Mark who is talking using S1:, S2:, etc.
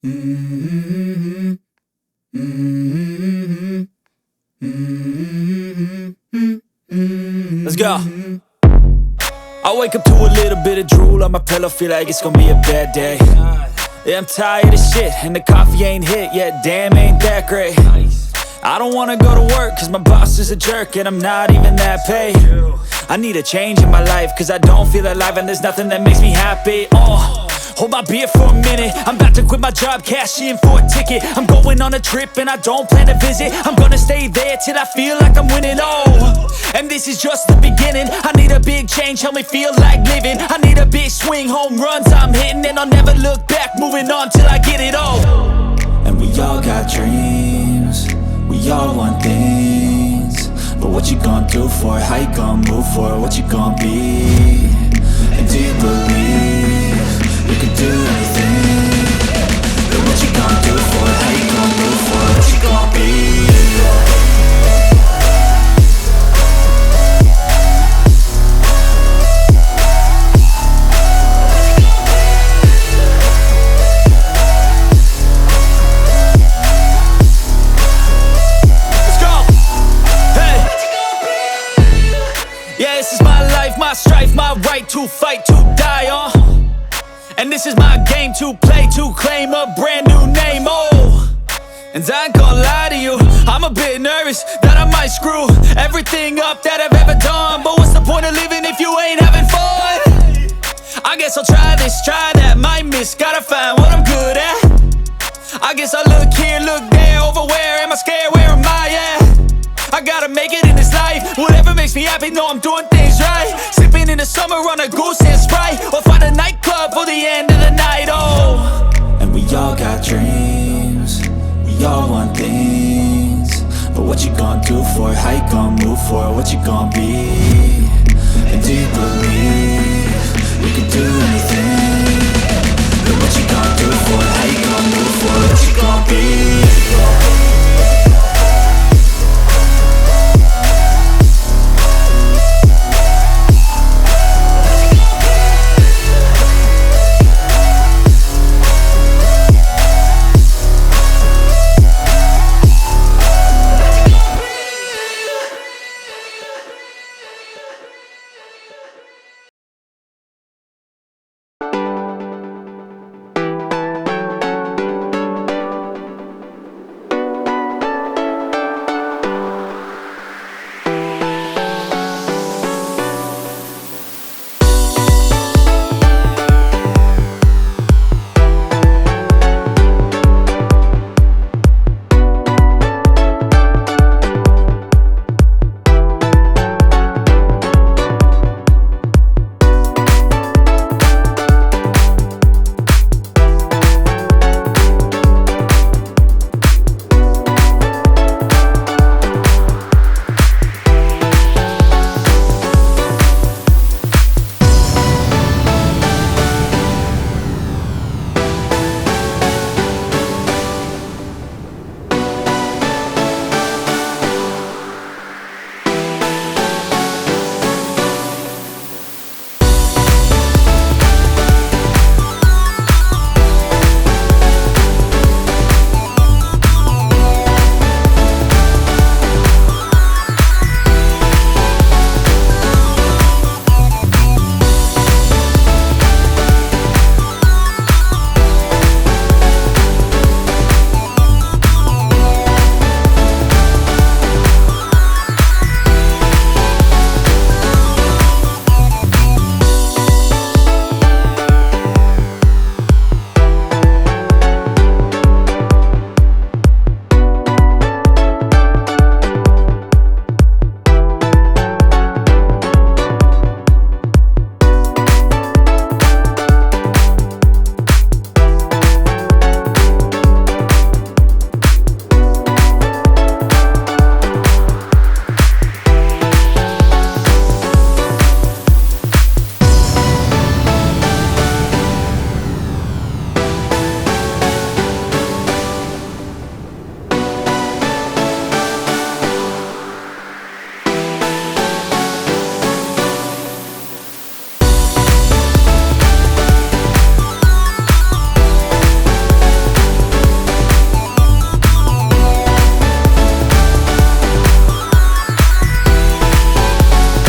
S1: Mm-hmm. Mm-hmm. Mm-hmm. Let's go. I wake up to a little bit of drool on my pillow, feel like it's gonna be a bad day. Yeah, I'm tired of shit, and the coffee ain't hit yet, damn, ain't that great. I don't wanna go to work, cause my boss is a jerk, and I'm not even that paid. I need a change in my life, cause I don't feel alive, and there's nothing that makes me happy. Hold my beer for a minute, I'm about to quit my job, cash in for a ticket. I'm going on a trip and I don't plan to visit. I'm gonna stay there till I feel like I'm winning, and this is just the beginning. I need a big change, help me feel like living. I need a big swing, home runs I'm hitting, and I'll never look back, moving on till I get it all. And we all got dreams, we all want things, but what you gonna do for it? How you gonna move for it? What you gonna be? And do you believe you can do anything? But what you gonna do for it? How you gonna move for it? What you gonna be? Let's go! Hey! Yeah, this is my life, my strife, my right to fight, to die on. And this is my game to play, to claim a brand new name, And I ain't gonna lie to you, I'm a bit nervous that I might screw everything up that I've ever done. But what's the point of living if you ain't having fun? I guess I'll try this, try that, might miss, gotta find what I'm good at. I guess I look here, look there, over where am I scared, where am I at? I gotta make it in this life, whatever makes me happy, know I'm doing things right. Sipping in the summer on a goose and Sprite, or find a nightclub for the end of the night, And we all got dreams, we all want things, but what you gonna do for it? How you gonna move for it? What you gonna be? And do you believe you can do anything?